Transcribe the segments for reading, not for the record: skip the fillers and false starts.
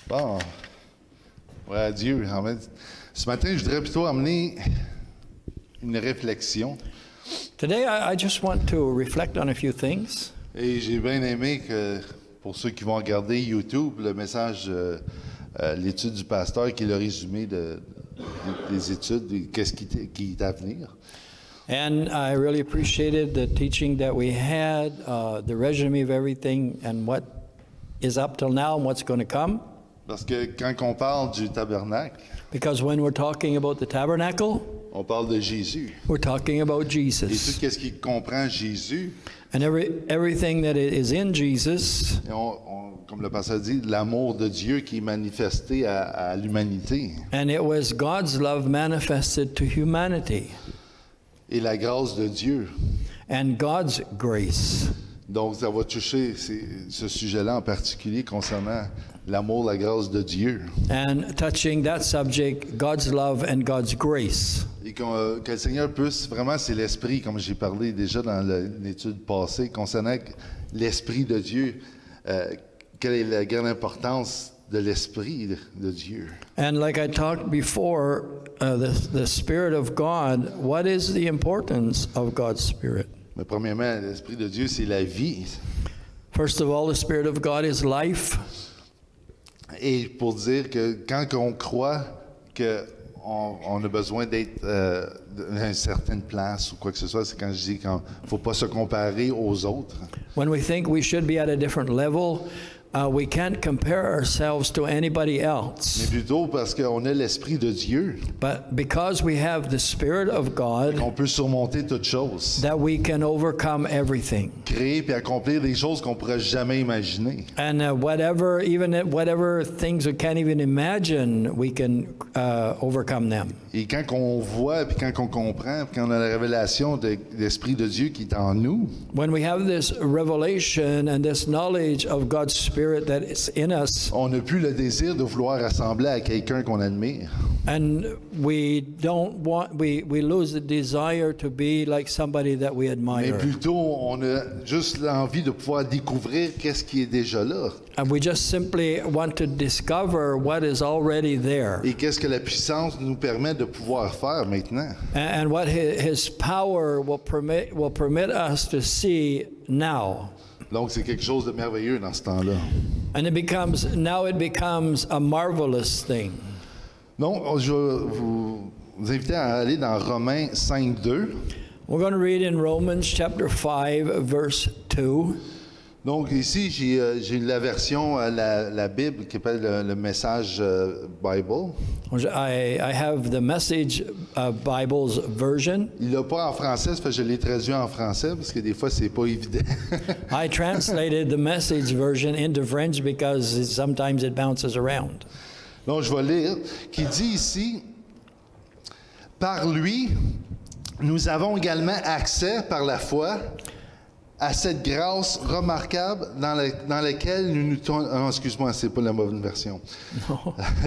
Bon, ouais, adieu. En fait, ce matin, je voudrais plutôt amener une réflexion. Today, I just want to reflect on a few things. Et j'ai bien aimé que, pour ceux qui vont regarder YouTube, le message, l'étude du pasteur, qui est le résumé des études, qu'est-ce qui est à venir. And I really appreciated the teaching that we had, the resume of everything and what is up till now and what's going to come. Parce que quand on parle du tabernacle, Because when we're talking about the tabernacle, on parle de Jésus. we're talking about Et tout Jesus. ce qui comprend Jésus, And everything that is in Jesus, et comme le pasteur dit, l'amour de Dieu qui est manifesté à l'humanité. and it was God's love manifested to humanity Et la grâce de Dieu. and God's grace. Donc, ça va toucher ce sujet-là en particulier concernant l'amour, la grâce de Dieu. And touching that subject, God's love and God's grace. Et que le Seigneur puisse, vraiment, c'est l'Esprit, comme j'ai parlé déjà dans l'étude passée, concernant l'Esprit de Dieu. Quelle est la grande importance de l'Esprit de Dieu? And like I talked before, the Spirit of God, what is the importance of God's Spirit? Mais premièrement, l'Esprit de Dieu, c'est la vie. First of all, the Spirit of God is life. Et pour dire que quand on croit qu'on a besoin d'être à une certaine place ou quoi que ce soit, c'est quand je dis qu'il ne faut pas se comparer aux autres. When we think we should be at a different level, we can't compare ourselves to anybody Mais else. plutôt parce qu'on a l'Esprit de Dieu, But because we have the Spirit of God, on peut surmonter toutes choses, that we can overcome everything. créer et accomplir des choses qu'on ne pourrait jamais imaginer. And whatever things we can't even imagine, we can overcome them. Et quand on voit, puis quand on comprend, puis quand on a la révélation de l'Esprit de Dieu qui est en nous, When we have this revelation and this knowledge of God's Spirit that is in us, on n'a plus le désir de vouloir ressembler à quelqu'un qu'on admire. and we lose the desire to be like somebody that we Mais admire. plutôt, on a juste l'envie de pouvoir découvrir qu'est-ce qui est déjà là. And we just simply want to discover what is already there Et qu'est-ce que la puissance nous permet de pouvoir faire maintenant. and what His power will permit us to see now. Donc, c'est quelque chose de merveilleux dans ce temps-là. And it becomes a marvelous thing. Donc, je vais vous inviter à aller dans Romains 5:2. We're going to read in Romans chapter 5, verse 2. Donc, ici, j'ai la version, la Bible, qui s'appelle le Message Bible. I have the Message Bible's version. Il l'a pas en français, ça fait que je l'ai traduit en français, parce que des fois, c'est pas évident. I translated the Message version into French because sometimes it bounces around. Donc, je vais lire, qui dit ici, « Par lui, nous avons également accès par la foi à cette grâce remarquable dans laquelle nous nous... excuse-moi, c'est pas la mauvaise version.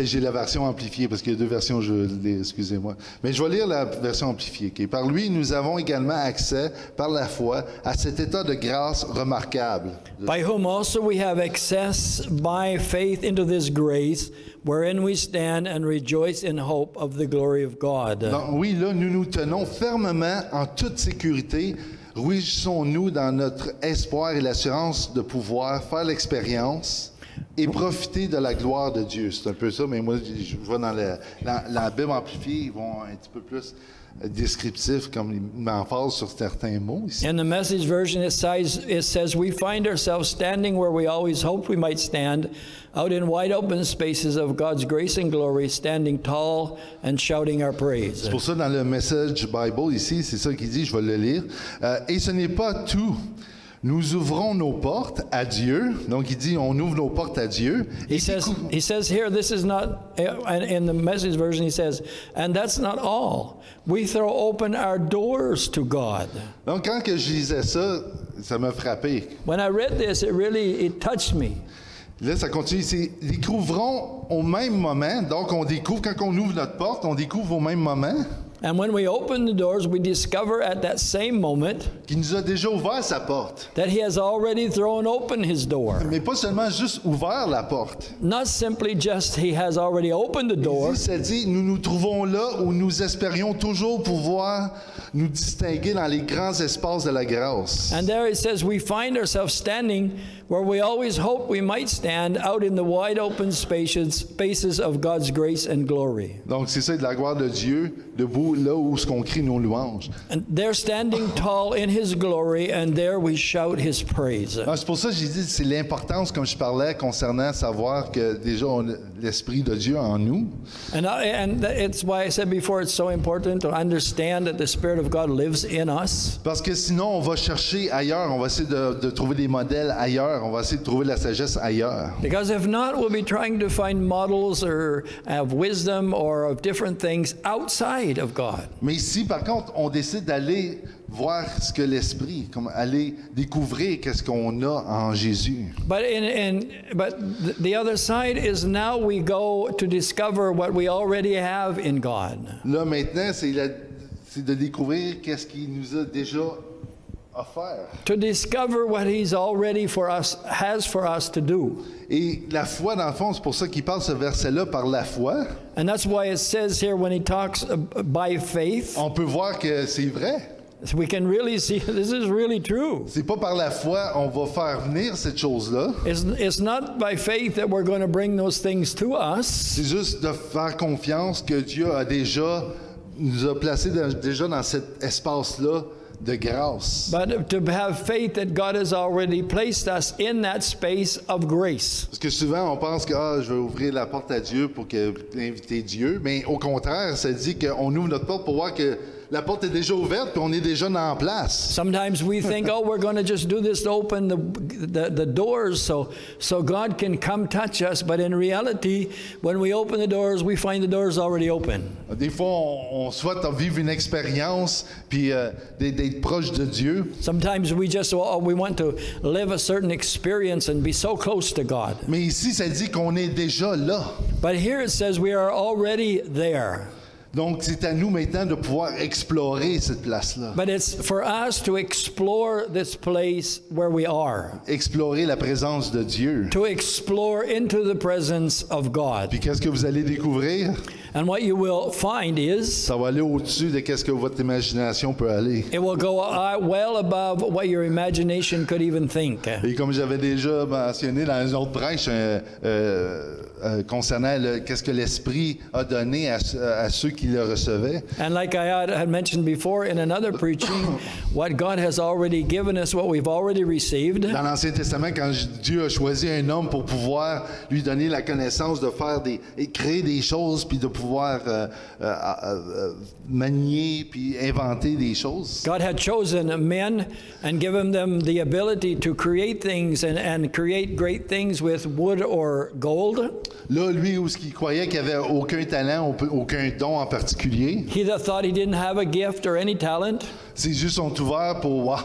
J'ai la version amplifiée, parce qu'il y a deux versions, excusez-moi. Mais je vais lire la version amplifiée. Okay? Par lui, nous avons également accès, par la foi, à cet état de grâce remarquable. By whom also we have access by faith into this grace, wherein we stand and rejoice in hope of the glory of God. Donc, oui, là, nous nous tenons fermement en toute sécurité. Réjouissons-nous dans notre espoir et l'assurance de pouvoir faire l'expérience et profiter de la gloire de Dieu. C'est un peu ça, mais moi, je vois dans la Bible amplifiée, ils vont un petit peu plus descriptifs, comme ils m'emphasent sur certains mots ici. In the Message version, it says, we find ourselves standing where we always hoped we might stand, out in wide open spaces of God's grace and glory, standing tall and shouting our praise. C'est pour ça, dans le Message Bible, ici, c'est ça qu'il dit, je vais le lire. Et ce n'est pas tout. Nous ouvrons nos portes à Dieu. Donc, il dit, on ouvre nos portes à Dieu. He says here, this is not, in the Message version, he says, and that's not all. We throw open our doors to God. Donc, quand que je lisais ça, ça m'a frappé. When I read this, it touched me. Là, ça continue. C'est découvrons au même moment. Donc, on découvre, quand on ouvre notre porte, on découvre au même moment. And when we open the doors, we discover at that same moment qui nous a déjà ouvert sa porte. that He has already thrown open His door. Mais pas seulement juste ouvert la porte. Not simply just He has already opened the door, Ça dit, nous nous trouvons là où nous espérions toujours pouvoir nous distinguer dans les grands espaces de la grâce. and there it says we find ourselves standing where we always hoped we might stand, out in the wide open spaces of God's grace and glory. Donc c'est ça, de la gloire de Dieu, debout là où ce qu'on crie nos louanges. And there standing tall in His glory, and there we shout His praise. Ah, c'est pour ça que j'ai dit, c'est l'importance, comme je parlais, concernant savoir que déjà on a l'Esprit de Dieu en nous. And it's why I said before, it's so important to understand that the Spirit of God lives in us. Parce que sinon, on va chercher ailleurs, on va essayer de trouver des modèles ailleurs, on va essayer de trouver la sagesse ailleurs. Because if not, we'll be trying to find models or of wisdom or of different things outside of God. Mais ici, par contre, on décide d'aller voir ce que l'Esprit, comme aller découvrir qu'est-ce qu'on a en Jésus. But the other side is now we go to discover what we already have in God. Là, maintenant, c'est de découvrir qu'est-ce qu'il nous a déjà offert. To discover what He's already has for us to do. Et la foi, dans le fond, c'est pour ça qu'il parle ce verset-là par la foi. And that's why it says here when He talks by faith, On peut voir que c'est vrai. we can really see this is really true. C'est pas par la foi on va faire venir cette chose-là. It's not by faith that we're going to bring those things to us. C'est juste de faire confiance que Dieu a déjà nous a placés déjà dans cet espace-là de grâce. But to have faith that God has already placed us in that space of grace. Parce que souvent on pense que je vais ouvrir la porte à Dieu pour inviter Dieu, mais au contraire, ça dit qu'on ouvre notre porte pour voir que la porte est déjà ouverte puis on est déjà en place. Sometimes we think, we're going to just do this to open the doors so God can come touch us. But in reality, when we open the doors, we find the doors already open. Des fois, on souhaite vivre une expérience puis d'être proche de Dieu. Sometimes we want to live a certain experience and be so close to God. Mais ici, ça dit qu'on est déjà là. But here it says we are already there. Donc, c'est à nous maintenant de pouvoir explorer cette place-là. But it's for us to explore this place where we are. Explorer la présence de Dieu. To explore into the presence of God. Puis qu'est-ce que vous allez découvrir? And what you will find is Ça va aller au-dessus de qu'est-ce que votre imagination peut aller. it will go well above what your imagination could even think. Et comme j'avais déjà mentionné dans une autre brèche concernant qu'est-ce que l'Esprit a donné à ceux qui le recevaient. And like I had mentioned before in another preaching, what God has already given us, what we've already received. Dans l'Ancien Testament, quand Dieu a choisi un homme pour pouvoir lui donner la connaissance de faire créer des choses, puis de pouvoir manier puis inventer des choses. God had chosen men and given them the ability to create things and create great things with wood or gold. Là, lui, où il croyait qu'il n'y avait aucun talent, aucun don en particulier. He that thought he didn't have a gift or any talent. C'est juste sont ouverts pour wow.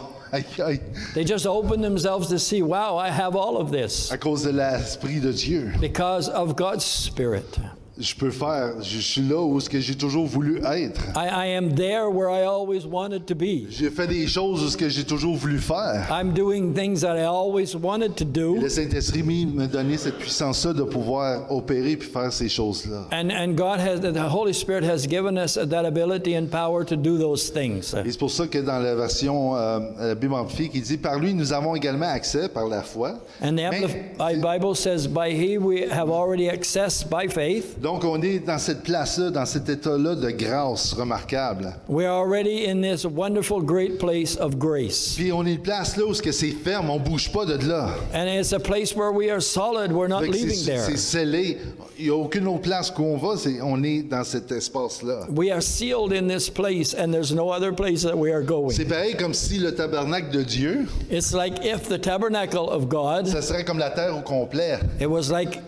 They just open themselves to see, wow, I have all of this. À cause de l'Esprit de Dieu. Because of God's Spirit. Je suis là où ce que j'ai toujours voulu être. I am there where I always wanted to be. J'ai fait des choses où ce que j'ai toujours voulu faire. I'm doing things that I always wanted to Et do. le Saint-Esprit m'a donné cette puissance-là de pouvoir opérer puis faire ces choses-là. And the Holy Spirit has given us that ability and power to do those things. Et c'est pour ça que dans la version la Bible amplifiée qui dit par lui nous avons également accès par la foi. And the Amplified Bible says, by He we have already access by faith. Donc on est dans cette place-là, dans cet état-là de grâce remarquable. We are already in this wonderful, great place of grace. Puis on est une place là où ce que c'est ferme, on bouge pas de là. And it's a place where we are solid, we're not Fait que leaving there. c'est scellé. Il n'y a aucune autre place où on va, on est dans cet espace-là. We are sealed in this place and there's no other place that we are going. C'est pareil comme si le tabernacle de Dieu, It's like if the tabernacle of God, ça serait comme la terre au complet. it was like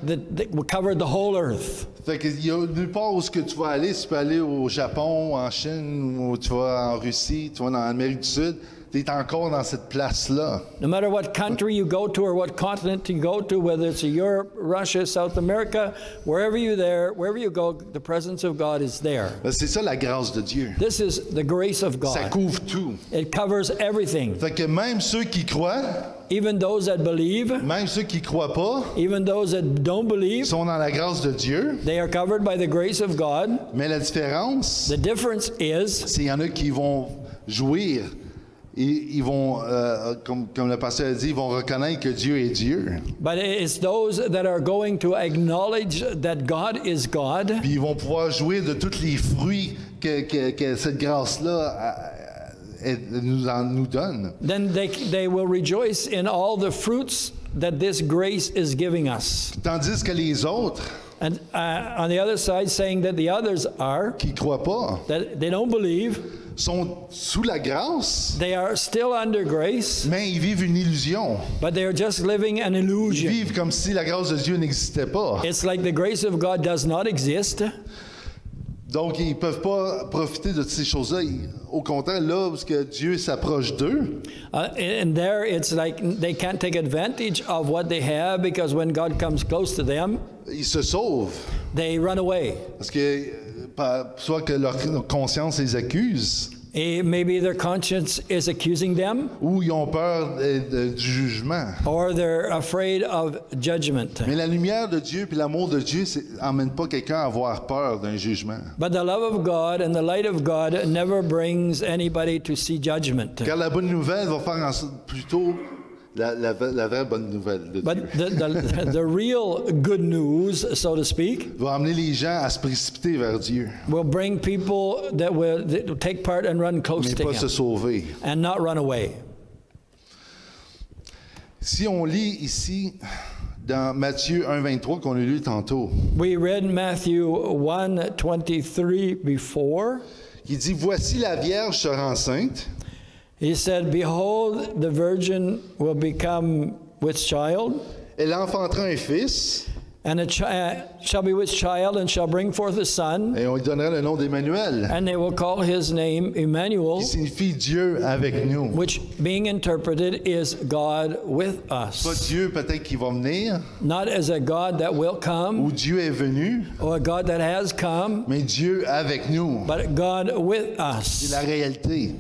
we covered the whole earth. Fait qu'il y a nulle part où ce que tu vas aller, tu peux aller au Japon, en Chine, ou tu vas en Russie, tu vas en Amérique du Sud, tu es encore dans cette place-là. No matter what country you go to or what continent you go to, whether it's Europe, Russia, South America, wherever you go, the presence of God is there. C'est ça la grâce de Dieu. This is the grace of Ça God. couvre tout. It covers everything. Fait que même ceux qui croient, Even those that believe, même ceux qui croient pas, even those that don't believe, sont dans la grâce de Dieu. they are covered by the grace of God. Mais la différence, The difference is c'est qu'il y en a qui vont jouir. Ils vont, comme le pasteur a dit, ils vont reconnaître que Dieu est Dieu. but it's those that are going to acknowledge that God is God, Puis ils vont pouvoir jouir de tous les fruits que cette grâce-là nous donne. then they will rejoice in all the fruits that this grace is giving us. Tandis que les autres And on the other side, saying that the others are, qui ne croient pas that they don't believe, sont sous la grâce, they are still under grace, mais ils vivent une illusion. but they are just living an Ils illusion. vivent comme si la grâce de Dieu n'existait pas. It's like the grace of God does not exist. Donc, ils ne peuvent pas profiter de toutes ces choses-là. Au contraire, là, parce que Dieu s'approche d'eux, And there it's like they can't take advantage of what they have, because when God comes close to them, ils se sauvent. they run away. Parce que soit que leur conscience les accuse, Maybe their conscience is accusing them, ou ils ont peur du jugement. or they're afraid of judgment. Mais la lumière de Dieu puis l'amour de Dieu n'emmène pas quelqu'un à avoir peur d'un jugement. But the love of God and the light of God never brings anybody to see judgment. Car la bonne nouvelle va faire en sorte plutôt la vraie bonne nouvelle de Dieu. But the real good news, so to speak, Va amener les gens à se précipiter vers Dieu, will bring people that will take part and run close mais to pas se Him sauver. and not run away. Si on lit ici dans Matthieu 1,23 qu'on a lu tantôt, We read Matthew 1:23 before. qui dit « Voici la Vierge sera enceinte, He said, "Behold, the virgin will become with child, elle enfantera un fils, and shall be with child, and shall bring forth a son, et on lui donnera le nom d'Emmanuel, and they will call his name Emmanuel, qui signifie Dieu avec nous. » which being interpreted is God with Pas us. Dieu peut-être qui va venir, Not as a God that will come, ou Dieu est venu, or a God that has come, mais Dieu avec nous. but God with C'est us. la réalité.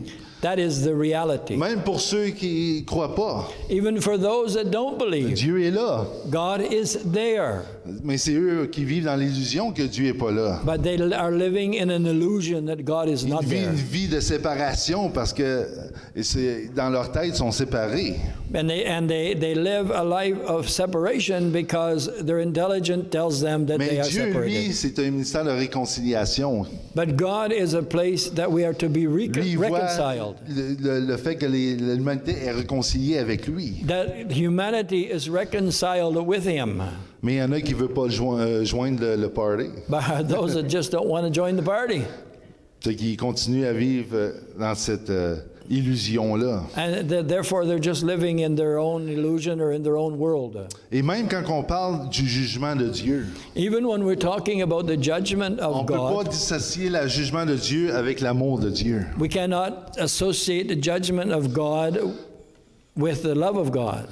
That is the reality. Même pour ceux qui ne croient pas, Even for those that don't believe, Dieu est là. God is there. Mais c'est eux qui vivent dans l'illusion que Dieu n'est pas là. But they are living in an illusion that God is Ils not vivent there. une vie de séparation parce que dans leur tête, ils sont séparés. And they live a life of separation because their intelligence tells them that they Mais are Dieu, lui, separated. c'est un ministère de réconciliation. But God is a place that we are to be Lui, il voit reconciled. le fait que l'humanité est réconciliée avec lui. That humanity is reconciled with Him. Mais il y en a qui ne veulent pas joindre le party. But those that just don't want to join the party. Ceux qui continuent à vivre dans cette illusion-là. And therefore they're just living in their own illusion or in their own world. Et même quand on parle du jugement de Dieu, Even when we're talking about the judgment on of ne peut pas God, dissocier le jugement de Dieu avec l'amour de Dieu. we cannot associate the judgment of God with the love of God.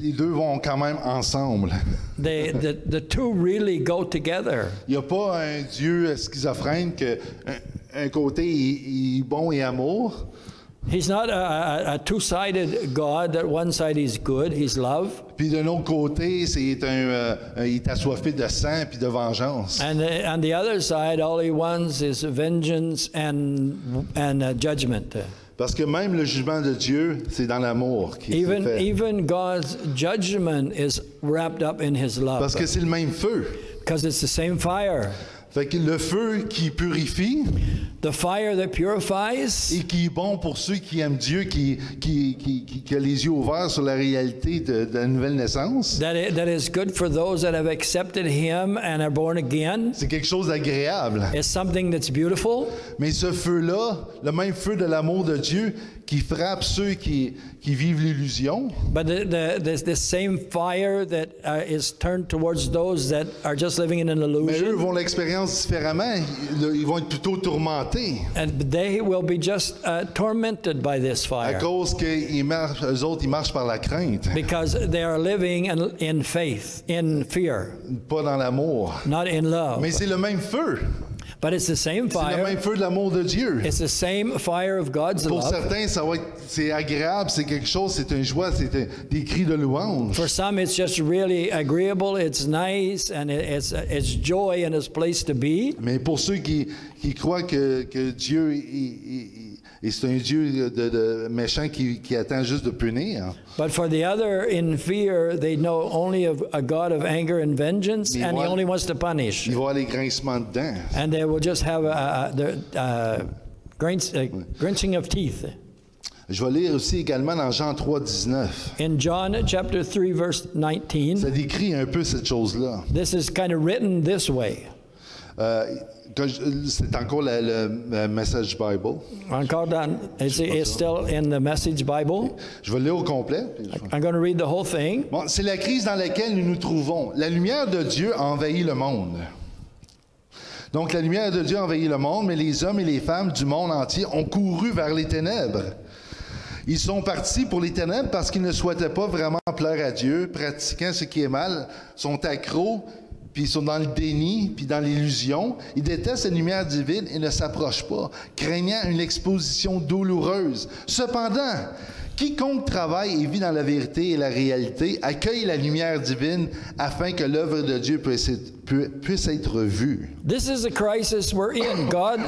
Les deux vont quand même ensemble. The two really go together. Il n'y a pas un Dieu schizophrène que un côté il est bon et amour, He's not a two-sided God, that one side is good, He's love, puis d'un autre côté il est assoiffé de sang puis de vengeance. and on the other side, all He wants is vengeance and judgment. Parce que même le jugement de Dieu, c'est dans l'amour qui se fait. Even God's judgment is wrapped up in His love, Parce que c'est le même feu. because it's the same fire. Fait que le feu qui purifie The fire that purifies et qui est bon pour ceux qui aiment Dieu, qui a les yeux ouverts sur la réalité de la nouvelle naissance, that is good for those that have accepted Him and are born again. c'est quelque chose d'agréable. It's something that's beautiful. Mais ce feu-là, le même feu de l'amour de Dieu qui frappe ceux qui vivent l'illusion, But the same fire that is turned towards those that are just living in an mais eux illusion, vont l'expérience l'expérience différemment. Ils vont être plutôt tourmentés. And they will be just tormented by this À fire cause qu'eux autres, ils marchent par la crainte, because they are living in faith, in fear, pas dans l'amour. not in love. Mais c'est le même feu. But it's the same C'est le fire. même feu de l'amour de Dieu. It's the same fire of God's Pour love. certains, c'est agréable, c'est quelque chose, c'est une joie, c'est des cris de louange. For some, it's just really agreeable. It's nice, and it's joy and it's place to be. Mais pour ceux qui croient que Dieu et c'est un Dieu de méchant qui attend juste de punir. But for the other, in fear, they know only of a God of anger and vengeance, and He only wants to punish. Il va y avoir les grincements de dents. And they will just have grinching of teeth. Je vais lire aussi également dans Jean 3, 19. In John chapter 3, verse 19, Ça décrit un peu cette chose-là. this is kind of written this way. C'est encore le Message Bible. Encore dans, it's still in the Message Bible. Je vais le lire au complet. I'm going to read the whole thing. Bon, c'est la crise dans laquelle nous nous trouvons. La lumière de Dieu a envahi le monde. Donc la lumière de Dieu a envahi le monde, mais les hommes et les femmes du monde entier ont couru vers les ténèbres. Ils sont partis pour les ténèbres parce qu'ils ne souhaitaient pas vraiment plaire à Dieu, pratiquant ce qui est mal, sont accros, puis ils sont dans le déni, puis dans l'illusion. Ils détestent la lumière divine et ne s'approchent pas, craignant une exposition douloureuse. Cependant, quiconque travaille et vit dans la vérité et la réalité accueille la lumière divine afin que l'œuvre de Dieu puisse être vue. This is the crisis we're in. God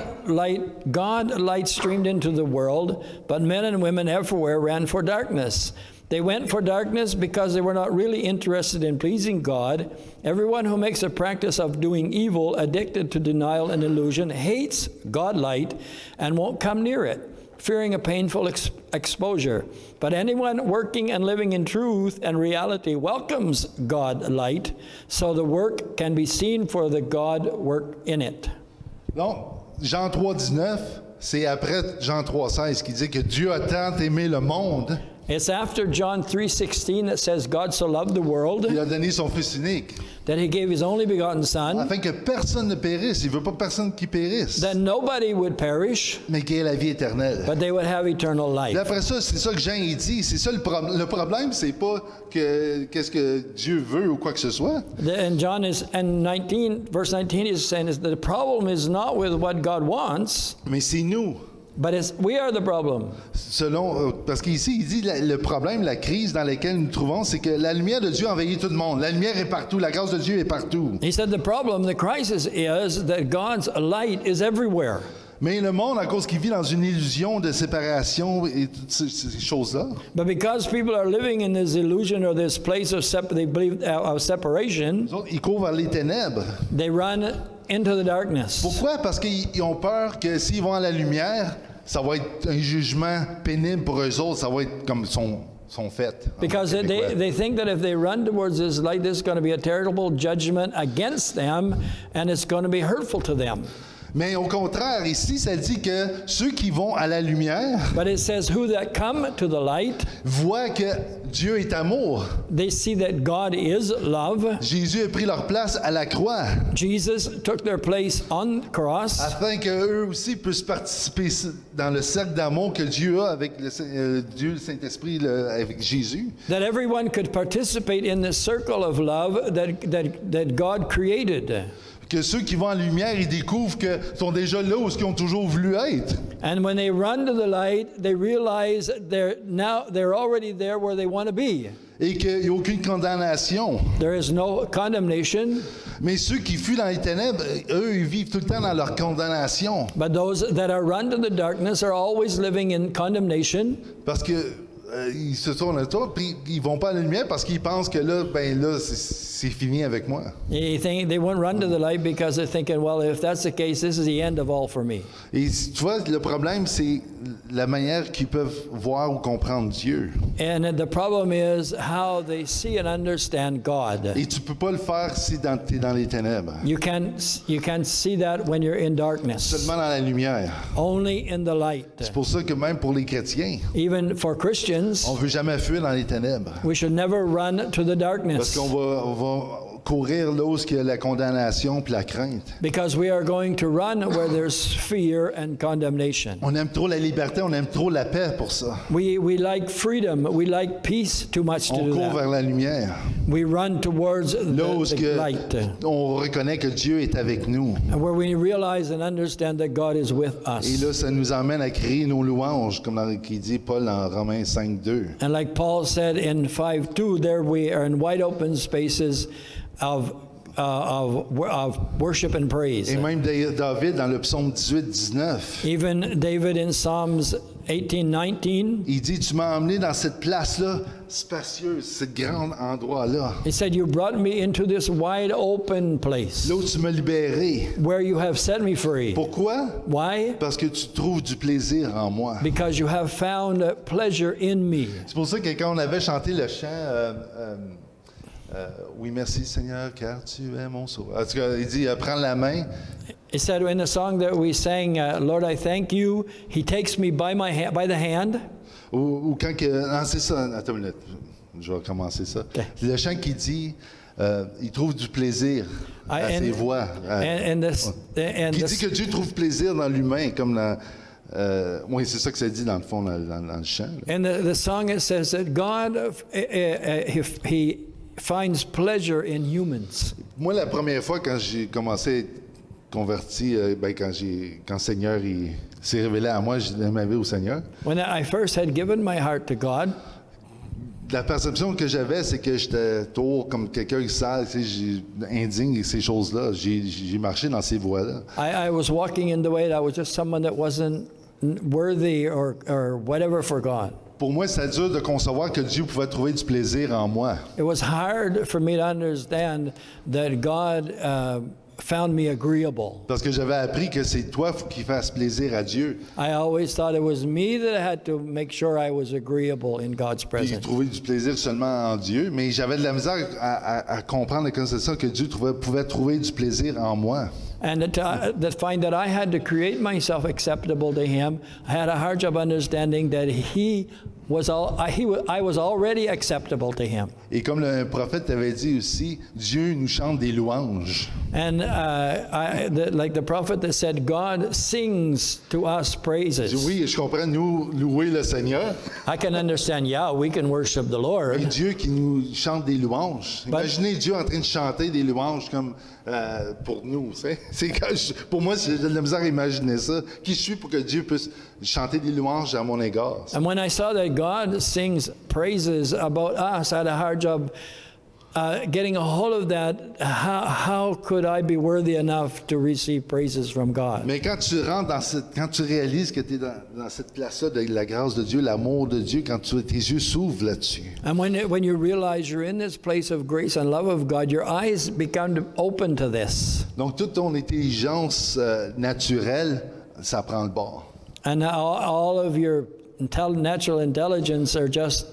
light streamed into the world, but men and women everywhere ran for darkness. They went for darkness because they were not really interested in pleasing God. Everyone who makes a practice of doing evil, addicted to denial and illusion, hates God light and won't come near it, fearing a painful exposure. But anyone working and living in truth and reality welcomes God light, so the work can be seen for the God work in it. Donc, Jean 3, 19, c'est après Jean 3, 16 qui dit que Dieu a tant aimé le monde. It's after John 3:16 that says God so loved the world Il a donné son Fils unique, that He gave His only begotten Son, afin que personne ne périsse. Il ne veut pas personne qui périsse, that nobody would perish, mais qu'il ait la vie éternelle. but they would have eternal Puis life. après ça, c'est ça que Jean il dit. C'est ça le problème, c'est pas qu'est-ce que Dieu veut ou quoi que ce soit. And John is, and 19, verse 19 is saying is that the problem is not with what God wants, Mais c'est nous. but we are the problem. Parce qu'ici, il dit le problème, la crise dans laquelle nous nous trouvons, c'est que la lumière de Dieu envahit tout le monde. La lumière est partout, la grâce de Dieu est partout. He said the problem, the crisis is that God's light is everywhere. Mais le monde, à cause qu'il vit dans une illusion de séparation et toutes ces choses-là, But because people are living in this illusion or this place of they believe of separation, les autres, ils courent vers les ténèbres. they run into the darkness. Pourquoi? Parce qu'ils ont peur que s'ils vont à la lumière, ça va être un jugement pénible pour eux autres. Ça va être comme sont faits. Because they think that if they run towards this light, there's going to be a terrible judgment against them, and it's going to be hurtful to them. Mais au contraire, ici, ça dit que ceux qui vont à la lumière But it says, who that come to the light, voient que Dieu est amour. they see that God is love. Jésus a pris leur place à la croix Jesus took their place on the cross, afin qu'eux aussi puissent participer dans le cercle d'amour que Dieu a avec Dieu, le Saint-Esprit, avec Jésus. that everyone could participate in this circle of love that God created. Que ceux qui vont à la lumière, ils découvrent qu'ils sont déjà là où ils ont toujours voulu être. And when they run to the light, they realize they're already there where they want to be. Et qu'il n'y a aucune condamnation. There is no condemnation. Mais ceux qui fuient dans les ténèbres, eux, ils vivent tout le temps dans leur condamnation. But those that are run to the darkness are always living in condemnation. Parce que ils se tournent autour, puis ils vont pas à la lumière parce qu'ils pensent que là, c'est fini avec moi. They won't run to the light because they're thinking, well, if that's the case, this is the end of all for me. Et tu vois, le problème, c'est la manière qu'ils peuvent voir ou comprendre Dieu. And the problem is how they see and understand God. Et tu peux pas le faire si tu es dans les ténèbres. You can't see that when you're in darkness. Seulement dans la lumière. Only in the light. C'est pour ça que même pour les chrétiens, Even for Christians, on veut jamais fuir dans les ténèbres. we should never run to the Parce darkness. qu'on va courir là où il y a la condamnation puis la crainte. Because we are going to run where there's fear and condemnation. On aime trop la liberté, on aime trop la paix pour ça. We like freedom. We like peace too much to On do court that. vers la lumière. We run towards Là où the light, on reconnaît que Dieu est avec nous. and where we realize and understand that God is with Et us. là, ça nous emmène à crier nos louanges, comme qui dit Paul en Romains 5:2. And like Paul said in 5:2, there we are in wide open spaces of worship and praise. Et même David dans le psaume 18:19, Even David in Psalms 18:19, il dit, tu m'as emmené dans cette place-là, spacieuse, ce grand endroit-là, he said, "You brought me into this wide open place là où tu m'as libéré. where you have set me free." Pourquoi? Why? Parce que tu trouves du plaisir en moi. Because you have found pleasure in me. C'est pour ça que quand on avait chanté le chant oui, merci Seigneur, car tu es mon sauveur. En tout cas, il dit, prends la main. He said in the song that we sang, "Lord, I thank you. He takes me by the hand." Ou quand que. Non, c'est ça. Attends une minute. Je vais recommencer ça. Okay. C'est le chant qui dit il trouve du plaisir à ses voix. Qui dit que Dieu trouve plaisir dans l'humain, comme dans. Oui, c'est ça que ça dit dans le fond, dans le chant. And the song, it says that God, he finds pleasure in humans. Moi, la première fois, quand j'ai commencé à être converti, quand le Seigneur il s'est révélé à moi, j'ai donné ma vie au Seigneur. When I first had given my heart to God, La perception que j'avais, c'est que j'étais toujours comme quelqu'un qui sale, tu sais, indigne et ces choses-là. J'ai marché dans ces voies-là. I was walking in the way that I was just someone that wasn't worthy or whatever for God. Pour moi, c'est dur de concevoir que Dieu pouvait trouver du plaisir en moi. It was hard for me to understand that God found me agreeable. Parce que j'avais appris que c'est toi qui fasses plaisir à Dieu. I always thought it was me that had to make sure I was agreeable in God's Puis presence. trouver du plaisir seulement en Dieu. Mais j'avais de la misère à comprendre que c'est ça, que Dieu pouvait trouver du plaisir en moi. And to find that I had to create myself acceptable to Him, I had a hard job understanding that I was already acceptable to Him. Et comme le prophète avait dit aussi, Dieu nous chante des louanges. And like the prophet that said, God sings to us Je dis, praises. oui, je comprends, nous louer le Seigneur. I can understand, yeah, we can worship the Et Lord. Dieu qui nous chante des louanges. Imaginez Dieu en train de chanter des louanges comme pour nous. Pour moi, j'ai de la misère à imaginer ça. Qui je suis pour que Dieu puisse chanter des louanges à mon égard? And when I saw that God sings praises about us, I had a hard job getting a hold of that. How could I be worthy enough to receive praises from God? Mais quand tu rentres quand tu réalises que tu es dans cette place-là de la grâce de Dieu, l'amour de Dieu, quand tes yeux s'ouvrent là-dessus. And when you realize you're in this place of grace and love of God, your eyes become open to this. Donc toute ton intelligence naturelle, ça prend le bord. And all of your natural intelligence are just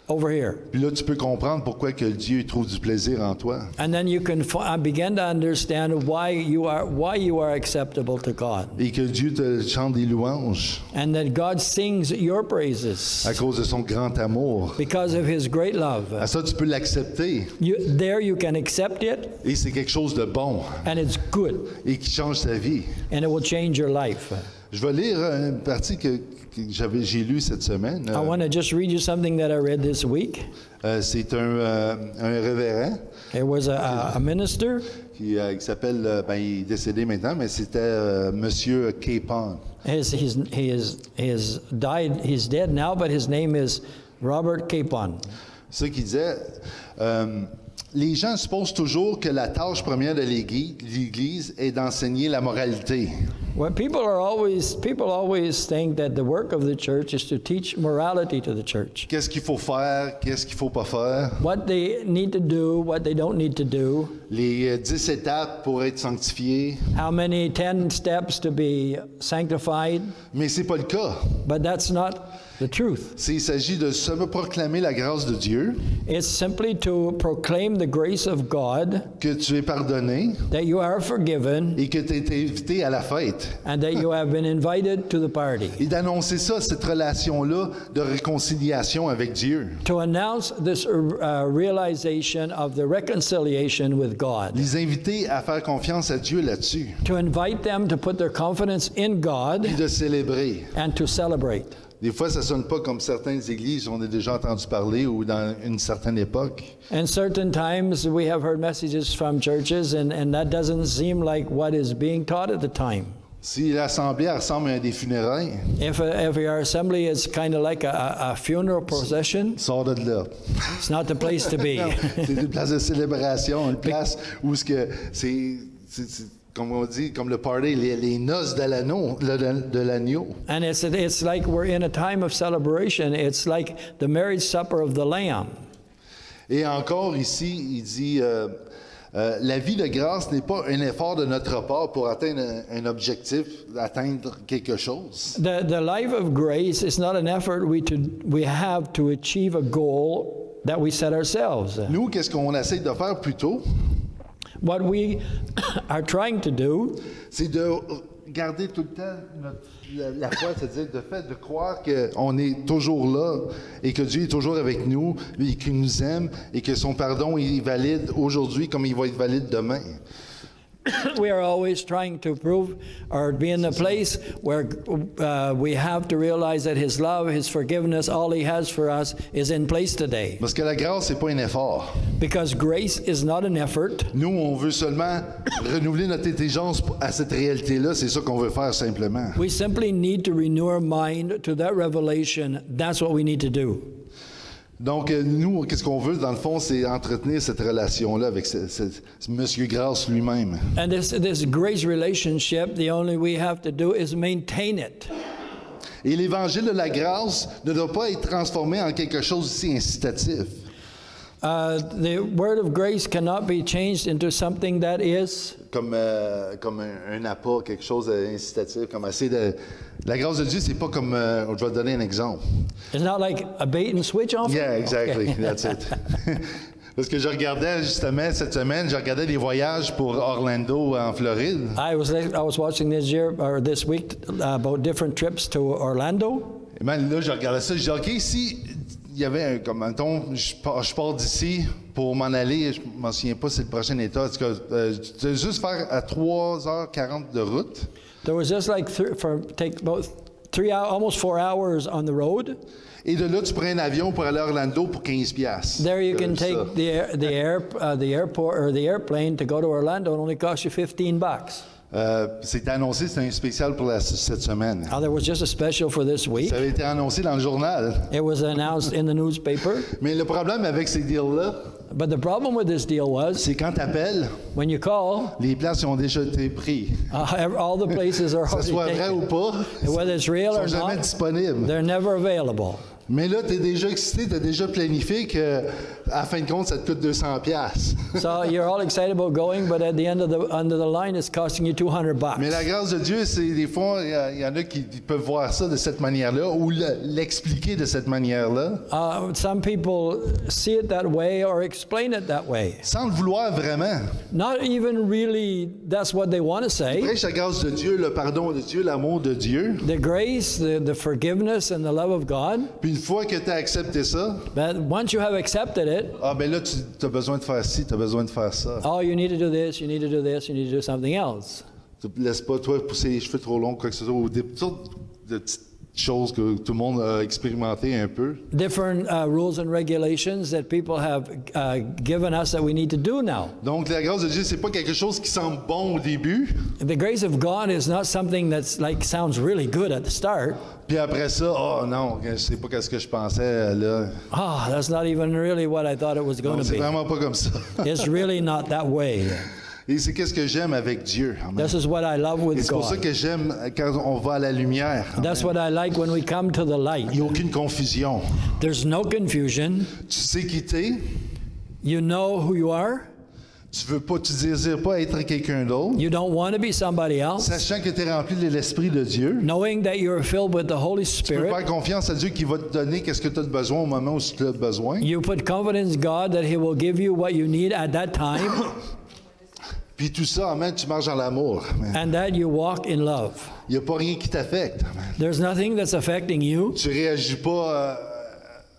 over here. Puis là, tu peux comprendre pourquoi que Dieu trouve du plaisir en toi. And then you can begin to understand why you are acceptable to God. Et que Dieu te chante des louanges And that God sings your praises à cause de son grand amour. because of His great love. À ça, tu peux l'accepter. There you can accept it, Et c'est quelque chose de bon and it's good, et qui change ta vie. and it will change your life. Je vais lire une partie que j'ai lue cette semaine. I want to just read you something that I read this week. C'est un révérend It was a minister. qui s'appelle, il est décédé maintenant, mais c'était Monsieur Capon. He's died. He's dead now, but his name is Robert Capon. Ce qui disait, les gens supposent toujours que la tâche première de l'Église est d'enseigner la moralité. Well, people always think that the work of the church is to teach morality to the church. Qu'est-ce qu'il faut faire, qu'est-ce qu'il faut pas faire. What they need to do, what they don't need to do. Les 10 étapes pour être sanctifié. How many 10 steps to be sanctified. Mais c'est pas le cas. But that's not the truth. Il s'agit de seulement proclamer la grâce de Dieu, It's simply to proclaim the grace of God, que tu es pardonné that you are forgiven, et que tu as été invité à la fête. and that you have been invited to the party. Et d'annoncer ça, cette relation-là de réconciliation avec Dieu. To announce this realization of the reconciliation with God. Les inviter à faire confiance à Dieu là-dessus. To invite them to put their confidence in God Puis de célébrer. and to celebrate. Des fois, ça sonne pas comme certaines églises, on a déjà entendu parler, ou dans une certaine époque. And certain times we have heard messages from churches, and that doesn't seem like what is being taught at the time. Si l'assemblée ressemble à des funérailles, If your assembly is kind of like a funeral procession, sors de là. it's not the place to be. C'est une place de célébration, une place où c'est comme on dit, comme le party, les noces de l'agneau. And it's like we're in a time of celebration. It's like the marriage supper of the Lamb. Et encore ici, il dit, la vie de grâce n'est pas un effort de notre part pour atteindre un objectif, atteindre quelque chose. The life of grace is not an effort we have to achieve a goal that we set ourselves. Nous, qu'est-ce qu'on essaie de faire plutôt? What we are trying to do C'est de garder tout le temps la foi, c'est-à-dire le fait de croire qu'on est toujours là et que Dieu est toujours avec nous et qu'il nous aime et que son pardon est valide aujourd'hui comme il va être valide demain. we are always trying to prove or be in a place where we have to realize that His love, His forgiveness, all He has for us is in place today. Parce que la grâce, c'est pas un effort. Because grace is not an effort. Nous, on veut seulement renouveler notre intelligence à cette réalité-là. C'est ça qu'on veut faire simplement. We simply need to renew our mind to that revelation. That's what we need to do. Donc, nous, qu'est-ce qu'on veut, dans le fond, c'est entretenir cette relation-là avec ce Monsieur Grâce lui-même. And this grace relationship, the only we have to do is maintain it. Et l'évangile de la grâce ne doit pas être transformé en quelque chose aussi incitatif. The word of grace cannot be changed into something that is Comme un appât, quelque chose d'incitatif, comme assez de... La grâce de Dieu, c'est pas comme... je vais te donner un exemple. it's not like a bait and switch offer. Yeah, exactly. Okay. That's it. Parce que je regardais justement cette semaine, je regardais des voyages pour Orlando en Floride. I was watching this week about different trips to Orlando. Et même là, je regardais ça, je dis, OK, si il y avait comme, mettons, je pars d'ici pour m'en aller, je m'en souviens pas, c'est le prochain état. En tout cas, juste faire à 3h40 de route. There was just like take about 3 hours, almost 4 hours on the road. Et de là, tu prends un avion pour aller à Orlando pour 15$. There you can take the airport or the airplane to go to Orlando. It only costs you $15. C'était annoncé, c'était un spécial pour cette semaine. There was just a special for this week. Ça avait été annoncé dans le journal. It was announced in the newspaper. Mais le problème avec ces deals-là, But the problem with this deal was c'est quand tu appelles, when you call, les places ont déjà été prises. all the places are Que ce already soit vrai taken. ou pas, Whether it's real ils or sont jamais not, disponibles. they're never available. Mais là, tu es déjà excité, tu as déjà planifié que, à la fin de compte, ça te coûte 200$. So you're all excited about going, but at the end of the line, it's costing you $200. Mais la grâce de Dieu, c'est des fois, il y en a qui peuvent voir ça de cette manière-là ou l'expliquer de cette manière-là. Some people see it that way or explain it that way. Sans le vouloir vraiment. Not even really that's what they want to say. Prêche la grâce de Dieu, le pardon de Dieu, l'amour de Dieu. The grace, the forgiveness, and the love of God. Puis une fois que tu as accepté ça, But once you have accepted it, ben là, tu as besoin de faire ci, tu as besoin de faire ça. oh, you need to do this, you need to do this, you need to do something else. Tu ne laisses pas, toi, pousser les cheveux trop longs, quoi que ce soit, ou des sortes de petites choses que tout le monde a expérimenté un peu. Different rules and regulations that people have given us that we need to do now. Donc, la grâce de Dieu, c'est pas quelque chose qui semble bon au début, The grace of God is not something that's like sounds really good at the start. puis après ça, oh non, je sais pas qu'est-ce que je pensais, là. Oh, that's not even really what I thought it was going Non, to c'est be. vraiment pas comme ça. It's really not that way. Et c'est qu'est-ce que j'aime avec Dieu. Amen. This is what I love Et with c'est pour ça God. que j'aime quand on va à la lumière. That's what I like when we come to the Il light. n'y a aucune confusion. There's no confusion. Tu sais qui t'es, You know who you are. Tu désires pas être quelqu'un d'autre, You don't want to be somebody else. sachant que tu es rempli de l'Esprit de Dieu. Knowing that you are filled with the Holy Tu peux Spirit. faire confiance à Dieu qui va te donner qu'est-ce que tu as besoin au moment où tu as besoin. You put confidence in God that He will give you what you need at that time, Puis tout ça, amen, tu marches dans l'amour. Amen. and that you walk in love. Il n'y a pas rien qui t'affecte. Amen. There's nothing that's affecting you. Tu réagis pas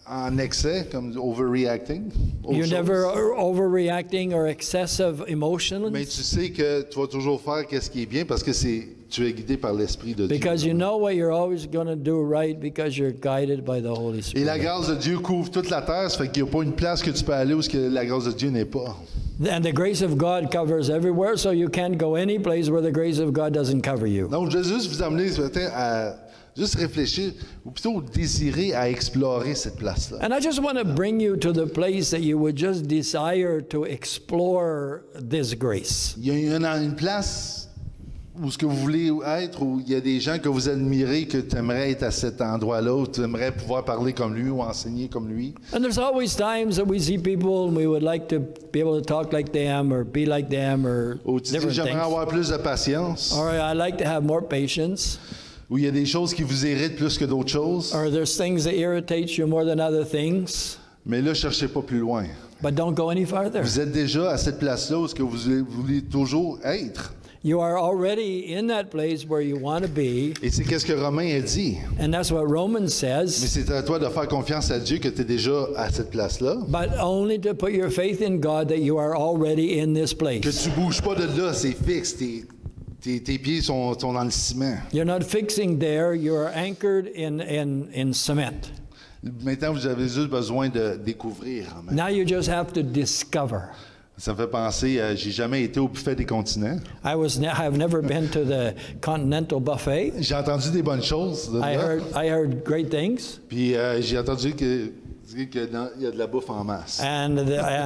en excès, comme overreacting. aux You're choses. never overreacting or excessive emotions, Mais tu sais que tu vas toujours faire qu'est-ce qui est bien parce que tu es guidé par l'Esprit de Dieu. because you know what you're always going to do right because you're guided by the Holy Et la Spirit. grâce de Dieu couvre toute la terre, ça fait qu'il n'y a pas une place que tu peux aller où que la grâce de Dieu n'est pas. And the grace of God covers everywhere, so you can't go any place where the grace of God doesn't cover you. Donc, je veux juste vous amener ce matin à juste réfléchir, ou plutôt désirer à explorer cette place-là. And I just want to bring you to the place that you would just desire to explore this grace. Il y a une place où ce que vous voulez être, où il y a des gens que vous admirez, que tu aimerais être à cet endroit-là, où tu aimerais pouvoir parler comme lui ou enseigner comme lui. And there's always times that we see people and we would like to be able to talk like them or be like them or Où tu dis, different j'aimerais things. avoir plus de patience. Or I like to have more patience. Où il y a des choses qui vous irritent plus que d'autres choses. Or there's things that irritate you more than other things. Mais là, cherchez pas plus loin. But don't go any farther. Vous êtes déjà à cette place-là où ce que vous voulez toujours être. You are already in that place where you want to be. Et c'est qu'est-ce que Romain a dit. And that's what Romans Mais says. c'est à toi de faire confiance à Dieu que tu es déjà à cette place-là. But only to put your faith in God that you are already in this Que place. tu bouges pas de là, c'est fixe. Tes pieds sont dans le ciment. You're not fixing there, you are anchored in cement. Maintenant, vous avez juste besoin de découvrir. Amen. Now you just have to discover. Ça me fait penser, j'ai jamais été au buffet des continents. I've never been to the Continental Buffet. J'ai entendu des bonnes choses de là. I heard great things, Puis j'ai entendu qu'il y a de la bouffe en masse. and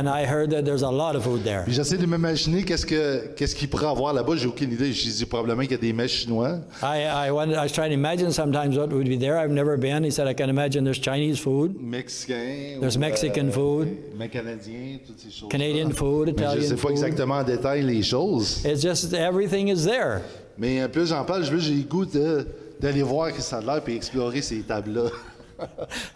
I heard that there's a lot of food there. Puis j'essaie de m'imaginer qu'est-ce qu'il pourrait avoir là-bas. J'ai aucune idée. J'ai dit probablement qu'il y a des mets chinois. I was trying to imagine sometimes what would be there. I've never been. He said I can imagine there's Chinese food, Mexicain. There's Mexican food. Mais canadien, toutes ces choses. Canadian food, Mais je Italian sais pas food. exactement en détail les choses. It's just everything is there. Mais plus j'en parle, j'ai le goût d'aller voir que ça a l'air et explorer ces tables-là.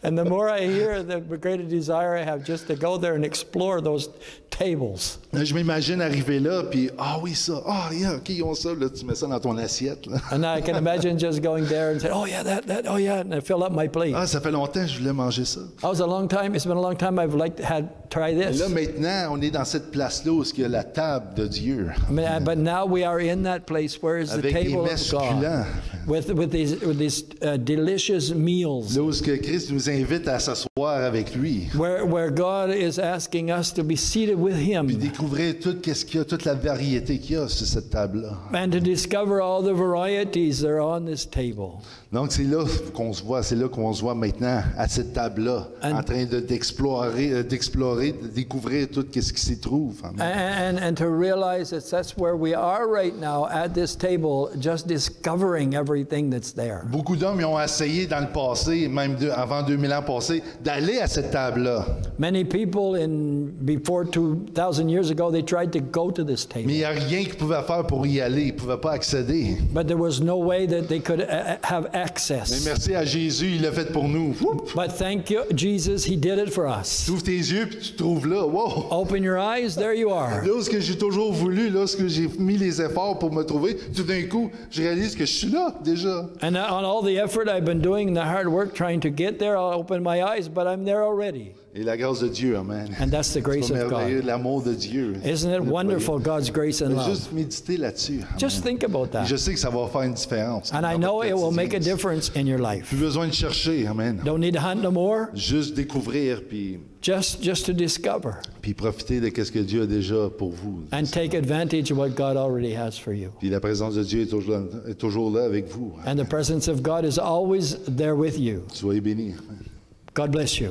And the more I hear, the greater desire I have just to go there and explore those tables. Là, je m'imagine arriver là, puis oui, ça, yeah, OK, ils ont ça, là, tu mets ça dans ton assiette. Là. And I can imagine just going there and say, oh yeah, that, oh yeah, and I fill up my plate. Ça fait longtemps que je voulais manger ça. It's been a long time I've try Et this. là, maintenant, on est dans cette place-là où il y a la table de Dieu. But now we are in that place where is the Avec des table mets of succulents. God with these delicious meals. Là où que Christ nous invite à s'asseoir avec lui. Where God is asking us to be seated with Puis Him découvrir tout qu'est-ce qu'il y a, toute la variété qu'il y a sur cette table-là. and to discover all the varieties that are on this table. Donc c'est là qu'on se voit, maintenant à cette table-là, en train d'explorer, de découvrir tout ce qui s'y trouve. Amen. And to realize that that's where we are right now at this table, just discovering everything that's there. Beaucoup d'hommes ont essayé dans le passé, même avant 2000 ans passés, d'aller à cette table-là. Many people before 2,000 years ago, they tried to go to this Mais il table. n'y a rien qu'ils pouvaient faire pour y aller. Ils ne pouvaient pas accéder. But there was no way that they could have Mais access. merci à Jésus, il l'a fait pour nous. But thank you, Jesus, He did it for us. Tu ouvres tes yeux puis tu te trouves là. Wow! Open your eyes, there you are. Là où ce que j'ai toujours voulu, là où ce que j'ai mis les efforts pour me trouver, tout d'un coup, je réalise que je suis là déjà. And on all the effort I've been doing, the hard work trying to get there, I'll open my eyes, but I'm there already. Et la grâce de Dieu, amen. And that's the grace C'est of merveilleux, God. l'amour de Dieu. Isn't it wonderful, God's grace and Mais love? juste méditer là-dessus. Amen. Just think about Je that. sais que ça va faire une différence. And I dans know votre it will make a quotidien. difference in your life. Plus besoin de chercher, amen. Don't need to hunt no more, Juste découvrir just to discover puis profiter de ce que Dieu a déjà pour vous. and take advantage of what God already has for you. Puis la présence de Dieu est toujours là avec vous. And the presence of God is always there with you. Soyez bénis. God bless you.